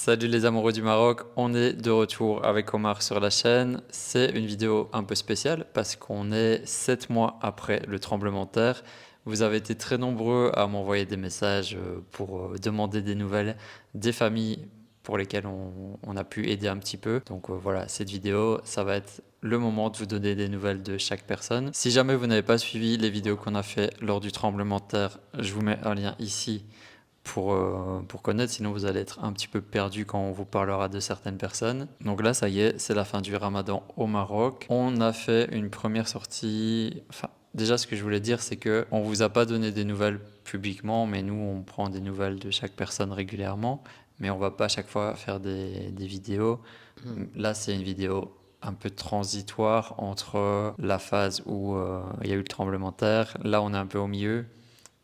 Salut les amoureux du Maroc, on est de retour avec Omar sur la chaîne. C'est une vidéo un peu spéciale parce qu'on est 7 mois après le tremblement de terre. Vous avez été très nombreux à m'envoyer des messages pour demander des nouvelles des familles pour lesquelles on a pu aider un petit peu. Donc voilà, cette vidéo, ça va être le moment de vous donner des nouvelles de chaque personne. Si jamais vous n'avez pas suivi les vidéos qu'on a fait lors du tremblement de terre, je vous mets un lien ici pour connaître, sinon vous allez être un petit peu perdu quand on vous parlera de certaines personnes. Donc là, ça y est, c'est la fin du Ramadan au Maroc. On a fait une première sortie. Enfin, déjà, ce que je voulais dire, c'est que on vous a pas donné des nouvelles publiquement, mais nous, on prend des nouvelles de chaque personne régulièrement. Mais on va pas à chaque fois faire des vidéos. Hmm. Là, c'est une vidéo un peu transitoire entre la phase où il y a eu le tremblement de terre. Là, on est un peu au milieu.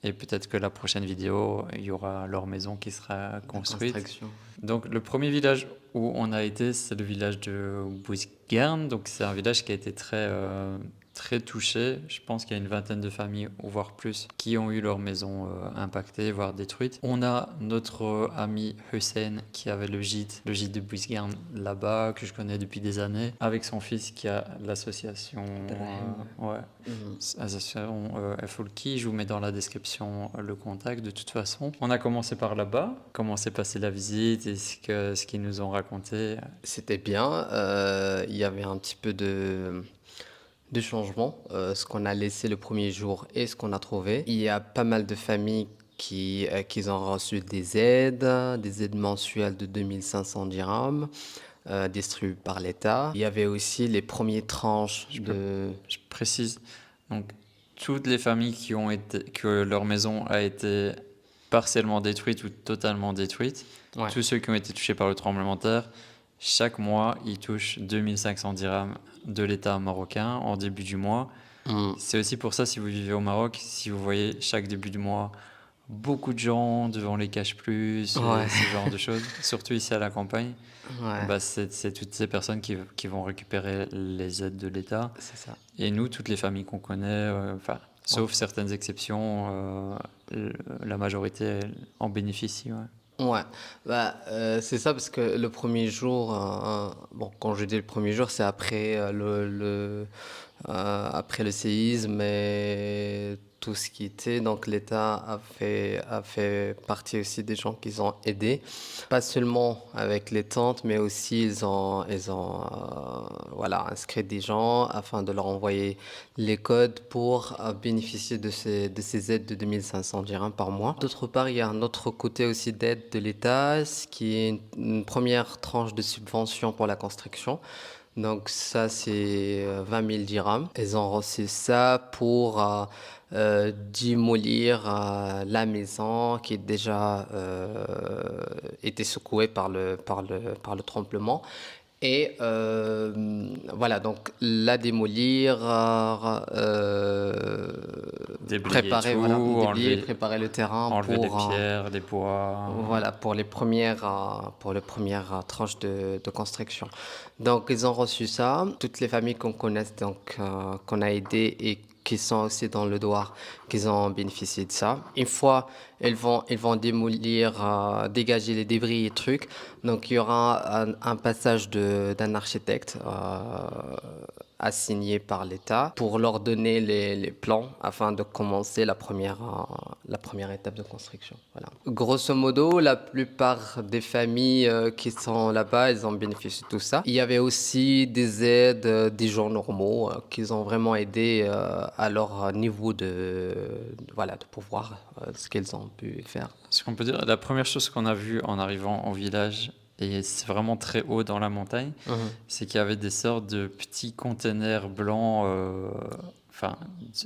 Et peut-être que la prochaine vidéo, il y aura leur maison qui sera De construite. construction. Donc le premier village où on a été, c'est le village de Bousguerne. Donc c'est un village qui a été très touché. Je pense qu'il y a une vingtaine de familles, ou voire plus, qui ont eu leur maison impactée, voire détruite. On a notre ami Hussein qui avait le gîte de Bousguerne là-bas, que je connais depuis des années, avec son fils qui a l'association... Ibrahim. ouais, Mhm. association Folky. Je vous mets dans la description le contact de toute façon. On a commencé par là-bas. Comment s'est passée la visite et ce qu'ils nous ont raconté. C'était bien. Il y avait un petit peu de changement. Ce qu'on a laissé le premier jour et ce qu'on a trouvé. Il y a pas mal de familles qui ont reçu des aides mensuelles de 2500 dirhams, distribuées par l'État. Il y avait aussi les premières tranches Je, peux, de... je précise. Donc, toutes les familles que leur maison a été partiellement détruite ou totalement détruite, Ouais. tous ceux qui ont été touchés par le tremblement de terre, chaque mois, ils touchent 2500 dirhams de l'État marocain en début du mois. Mhm. C'est aussi pour ça, si vous vivez au Maroc, si vous voyez chaque début du mois beaucoup de gens devant les cash plus et Ouais. ce genre de choses, surtout ici à la campagne, Ouais. bah c'est toutes ces personnes qui vont récupérer les aides de l'État. C'est ça. Et nous, toutes les familles qu'on connaît, enfin, On- sauf certaines exceptions, la majorité en bénéficie. Ouais. Ouais, c'est ça parce que le premier jour, bon, quand je dis le premier jour, c'est après après le séisme et tout ce qui était. Donc l'État a fait partie aussi des gens qui ont aidé, pas seulement avec les tentes, mais aussi ils ont voilà, inscrit des gens afin de leur envoyer les codes pour bénéficier de ces aides de 2500 dirhams par mois. D'autre part, il y a un autre côté aussi d'aide de l'État, ce qui est une première tranche de subvention pour la construction. Donc ça, c'est 20 000 dirhams. Ils ont reçu ça pour démolir la maison qui est déjà été secouée par le tremblement. Et voilà, donc la démolir, Déblayer préparer, voilà, tout, déblayer, préparer le terrain enlever des pour, pierres, des bois. voilà, pour les premières tranches de construction. Donc, ils ont reçu ça. Toutes les familles qu'on connaisse, donc, qu'on a aidées et qui sont aussi dans le Douar, qui ont bénéficié de ça. Une fois, ils vont démolir, dégager les débris et trucs. Donc, il y aura un passage d'un architecte assigné par l'État pour leur donner les plans afin de commencer la première étape de construction. Voilà. Grosso modo, la plupart des familles qui sont là-bas, elles ont bénéficié de tout ça. Il y avait aussi des aides des gens normaux qui ont vraiment aidé à leur niveau voilà, de pouvoir, ce qu'ils ont pu faire. Ce qu'on peut dire, la première chose qu'on a vue en arrivant au village, et c'est vraiment très haut dans la montagne, Mhm. c'est qu'il y avait des sortes de petits containers blancs, enfin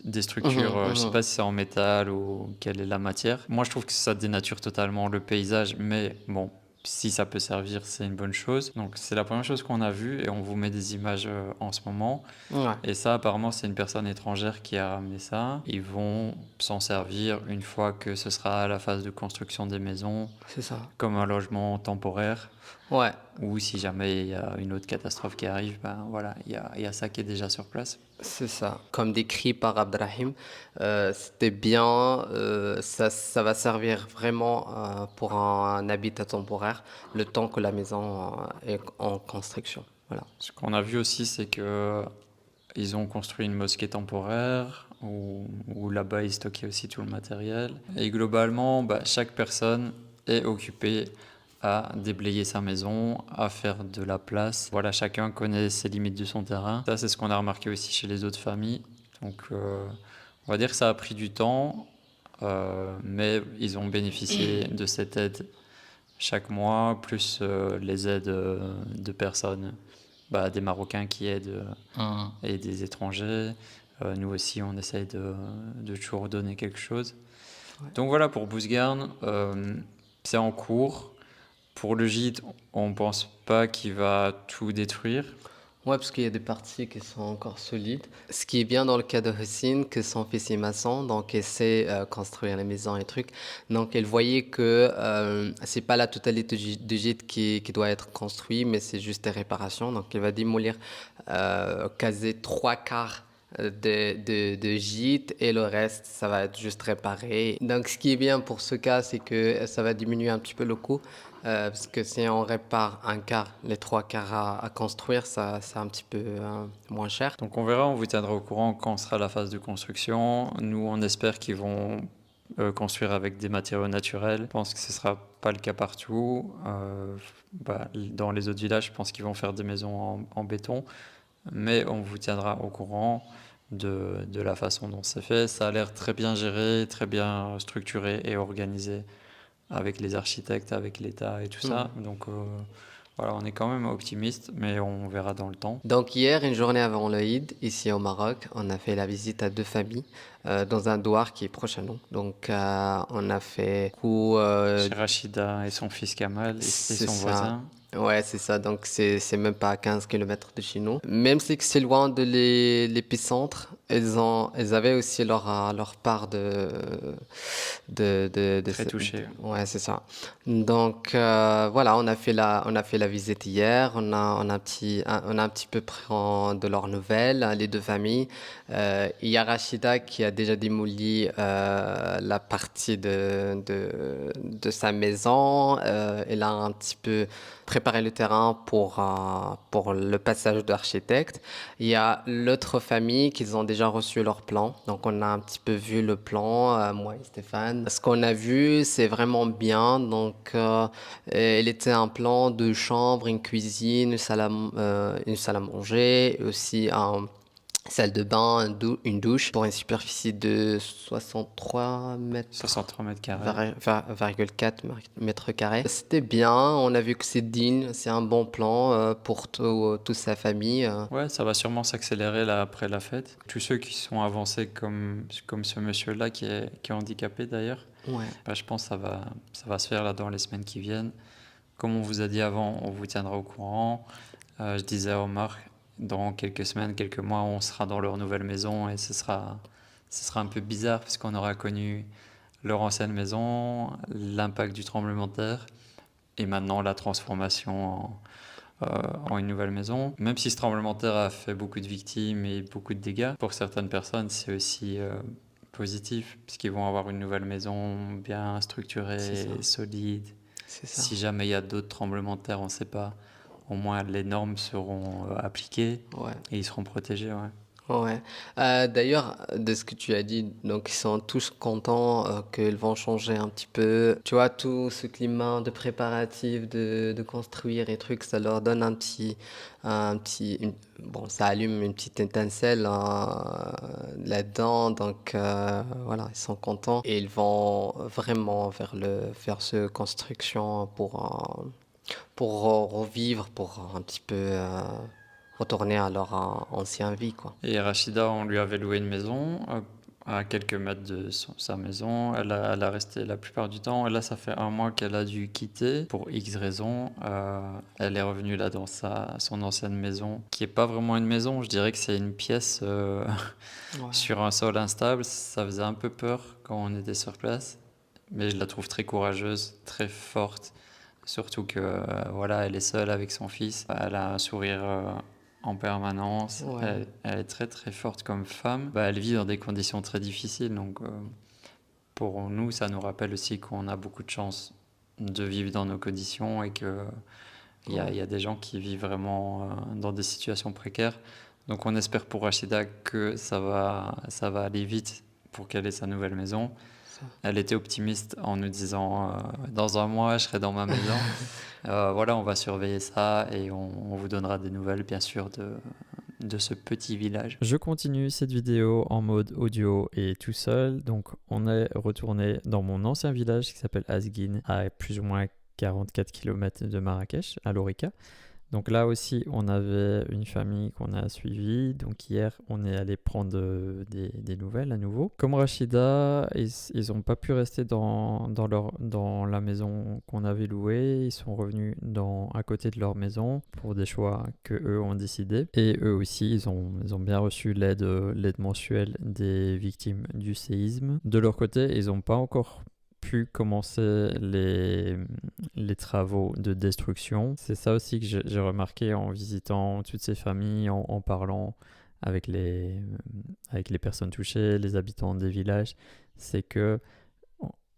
des structures, Mhm, je sais mhm. pas si c'est en métal ou quelle est la matière. Moi je trouve que ça dénature totalement le paysage, mais bon, si ça peut servir, c'est une bonne chose. Donc c'est la première chose qu'on a vue et on vous met des images en ce moment. Ouais, Et ça, apparemment, c'est une personne étrangère qui a ramené ça. Ils vont s'en servir une fois que ce sera à la phase de construction des maisons, c'est ça. comme un logement temporaire. Ouais. Ou si jamais il y a une autre catastrophe qui arrive, ben voilà, il y a ça qui est déjà sur place. C'est ça. Comme décrit par Abdrahim, c'était bien, ça va servir vraiment pour un habitat temporaire, le temps que la maison est en construction. Voilà. Ce qu'on a vu aussi, c'est que ils ont construit une mosquée temporaire où là-bas ils stockaient aussi tout le matériel. Et globalement, bah, chaque personne est occupée à déblayer sa maison, à faire de la place. Voilà, chacun connaît ses limites de son terrain. Ça, c'est ce qu'on a remarqué aussi chez les autres familles. Donc, on va dire que ça a pris du temps, mais ils ont bénéficié de cette aide chaque mois, plus les aides de personnes, bah, des Marocains qui aident et des étrangers. Nous aussi, on essaye de toujours donner quelque chose. Ouais. Donc voilà, pour Bousgarn, c'est en cours. Pour le gîte, on pense pas qu'il va tout détruire. Ouais, parce qu'il y a des parties qui sont encore solides. Ce qui est bien dans le cas de Hessine, que son fils est maçon, donc elle sait construire les maisons et trucs. Donc elle voyait que c'est pas la totalité du gîte qui doit être construit, mais c'est juste des réparations. Donc elle va démolir quasi trois quarts de gîte et le reste, ça va être juste réparé. Donc ce qui est bien pour ce cas, c'est que ça va diminuer un petit peu le coût. Parce que si on répare un quart, les trois quarts à construire, ça c'est un petit peu moins cher. Donc on verra, on vous tiendra au courant quand sera la phase de construction. Nous, on espère qu'ils vont construire avec des matériaux naturels. Je pense que ce ne sera pas le cas partout. Bah, dans les autres villages, je pense qu'ils vont faire des maisons en béton. Mais on vous tiendra au courant de la façon dont c'est fait. Ça a l'air très bien géré, très bien structuré et organisé avec les architectes, avec l'État et tout Ouais. ça. Donc voilà, on est quand même optimiste, mais on verra dans le temps. Donc hier, une journée avant le Eid, ici au Maroc, on a fait la visite à deux familles dans un douar qui est proche à nous. Donc on a fait coup, Chez Rachida et son fils Kamal et c'est son ça. voisin. Ouais, c'est ça. Donc, c'est même pas à 15 kilomètres de chez nous. Même si que c'est loin de l'épicentre, elles avaient aussi leur part Très touché. ouais, c'est ça. Donc, voilà, on a fait la visite hier. On a un petit peu pris de leurs nouvelles, hein, les deux familles. Il y a Rachida qui a déjà démoli la partie de sa maison. Elle a un petit peu préparer le terrain pour le passage d'architecte. Il y a l'autre famille qui ont déjà reçu leur plan. Donc, on a un petit peu vu le plan, moi et Stéphane. Ce qu'on a vu, c'est vraiment bien. Donc, il était un plan de chambre, une cuisine, une salle à manger, et aussi un salle de bain, une douche pour une superficie de 63 mètres 63 mètres carrés. 4 mètres carrés. C'était bien, on a vu que c'est digne, c'est un bon plan pour toute sa famille. Ouais, ça va sûrement s'accélérer là après la fête. Tous ceux qui sont avancés comme ce monsieur-là qui est handicapé d'ailleurs, Ouais, bah, je pense que ça va se faire là dans les semaines qui viennent. Comme on vous a dit avant, on vous tiendra au courant. Je disais à Omar, dans quelques semaines, quelques mois, on sera dans leur nouvelle maison et ce sera un peu bizarre parce qu'on aura connu leur ancienne maison, l'impact du tremblement de terre et maintenant la transformation en une nouvelle maison. Même si ce tremblement de terre a fait beaucoup de victimes et beaucoup de dégâts, pour certaines personnes, c'est aussi positif puisqu'ils vont avoir une nouvelle maison bien c'est ça, structurée, solide. c'est ça. Si jamais il y a d'autres tremblements de terre, on ne sait pas. Au moins, les normes seront appliquées Ouais. et ils seront protégés. Ouais. Ouais. D'ailleurs, de ce que tu as dit, donc ils sont tous contents qu'ils vont changer un petit peu. Tu vois, tout ce climat de préparatif, de construire et trucs, ça leur donne bon, ça allume une petite étincelle là-dedans. Donc voilà, ils sont contents et ils vont vraiment vers ce construction pour revivre, pour un petit peu retourner à leur ancienne vie, quoi. Et Rachida, on lui avait loué une maison à quelques mètres de sa maison. Elle a resté la plupart du temps. Et là, ça fait un mois qu'elle a dû quitter pour X raisons. Elle est revenue là dans son ancienne maison, qui est pas vraiment une maison. Je dirais que c'est une pièce Ouais. sur un sol instable. Ça faisait un peu peur quand on était sur place. Mais je la trouve très courageuse, très forte. Surtout que voilà, elle est seule avec son fils. Elle a un sourire en permanence. Ouais. Elle est très très forte comme femme. Bah, elle vit dans des conditions très difficiles. Donc pour nous, ça nous rappelle aussi qu'on a beaucoup de chance de vivre dans nos conditions et que il y a des gens qui vivent vraiment dans des situations précaires. Donc on espère pour Rachida que ça va aller vite pour qu'elle ait sa nouvelle maison. Ça. Elle était optimiste en nous disant dans un mois je serai dans ma maison. Voilà, on va surveiller ça et on vous donnera des nouvelles bien sûr de ce petit village. Je continue cette vidéo en mode audio et tout seul. Donc on est retourné dans mon ancien village qui s'appelle Azguin, à plus ou moins 44 km de Marrakech, à l'Orica. Donc là aussi, on avait une famille qu'on a suivie. Donc hier, on est allé prendre des nouvelles à nouveau. Comme Rachida, ils n'ont pas pu rester dans la maison qu'on avait louée. Ils sont revenus à côté de leur maison pour des choix que eux ont décidé. Et eux aussi, ils ont bien reçu l'aide mensuelle des victimes du séisme. De leur côté, ils n'ont pas encore pu commencer les travaux de destruction. C'est ça aussi que j'ai remarqué en visitant toutes ces familles, en parlant avec les personnes touchées, les habitants des villages, c'est que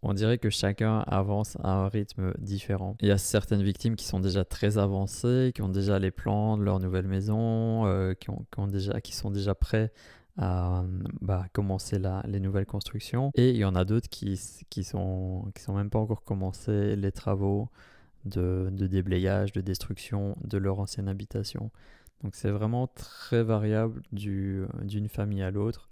on dirait que chacun avance à un rythme différent. Il y a certaines victimes qui sont déjà très avancées, qui ont déjà les plans de leur nouvelle maison, qui sont déjà prêts à commencer les nouvelles constructions. Et il y en a d'autres qui sont même pas encore commencé les travaux de déblayage, de destruction de leur ancienne habitation. Donc c'est vraiment très variable d'une famille à l'autre.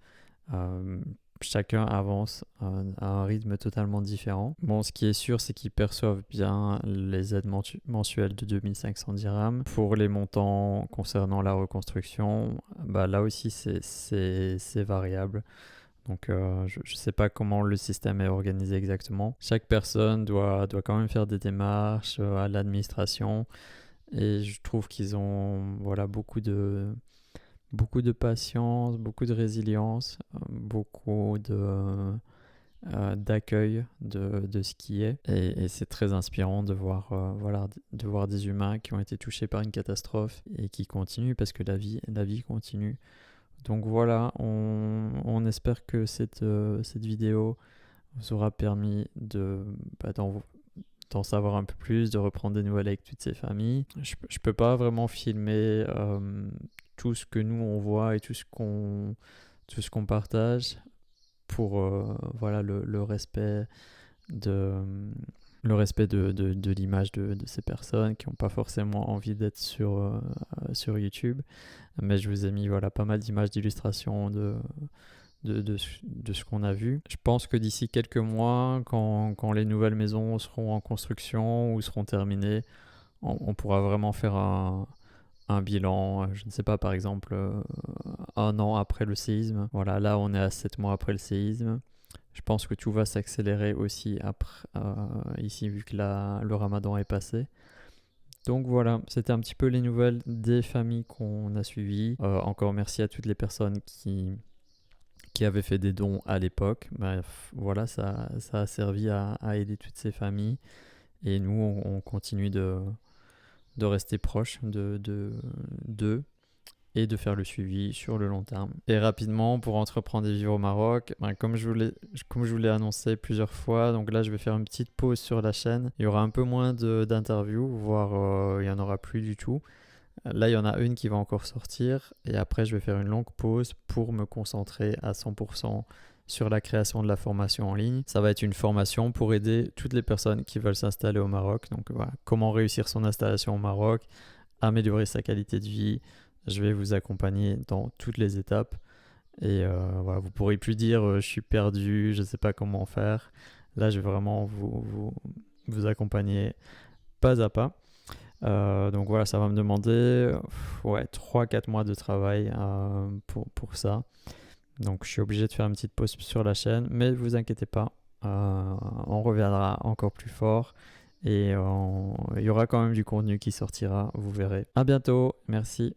Chacun avance à un rythme totalement différent. Bon, ce qui est sûr, c'est qu'ils perçoivent bien les aides mensuelles de 2500 dirhams. Pour les montants concernant la reconstruction, là aussi, c'est variable. Donc, je ne sais pas comment le système est organisé exactement. Chaque personne doit quand même faire des démarches à l'administration. Et je trouve qu'ils ont beaucoup de patience, beaucoup de résilience, beaucoup d'accueil de ce qui est. Et c'est très inspirant de voir, de voir des humains qui ont été touchés par une catastrophe et qui continuent parce que la vie continue. Donc voilà, on espère que cette vidéo vous aura permis d'en savoir un peu plus, de reprendre des nouvelles avec toutes ces familles. Je peux pas vraiment filmer tout ce que nous on voit et tout ce qu'on partage pour le respect de l'image de ces personnes qui n'ont pas forcément envie d'être sur YouTube. Mais je vous ai mis pas mal d'images d'illustrations de ce qu'on a vu. Je pense que d'ici quelques mois, quand les nouvelles maisons seront en construction ou seront terminées, on pourra vraiment faire un bilan, je ne sais pas, par exemple, un an après le séisme. Voilà, là on est à 7 mois après le séisme. Je pense que tout va s'accélérer aussi après, ici, vu que le ramadan est passé. Donc voilà, c'était un petit peu les nouvelles des familles qu'on a suivies. Encore merci à toutes les personnes qui avaient fait des dons à l'époque. Voilà, ça a servi à aider toutes ces familles. Et nous, on continue de rester proche d'eux et de faire le suivi sur le long terme. Et rapidement, pour entreprendre et vivre au Maroc, comme je vous l'ai annoncé plusieurs fois, donc là je vais faire une petite pause sur la chaîne. Il y aura un peu moins d'interviews, voire il n'y en aura plus du tout. Là, il y en a une qui va encore sortir et après je vais faire une longue pause pour me concentrer à 100% sur la création de la formation en ligne. Ça va être une formation pour aider toutes les personnes qui veulent s'installer au Maroc. Donc voilà, comment réussir son installation au Maroc, améliorer sa qualité de vie. Je vais vous accompagner dans toutes les étapes. Et vous pourrez plus dire je suis perdu, je ne sais pas comment faire. Là, je vais vraiment vous accompagner pas à pas. Donc voilà, ça va me demander 3-4 mois de travail pour ça. Donc je suis obligé de faire une petite pause sur la chaîne, mais ne vous inquiétez pas, on reviendra encore plus fort et il y aura quand même du contenu qui sortira, vous verrez. À bientôt, merci.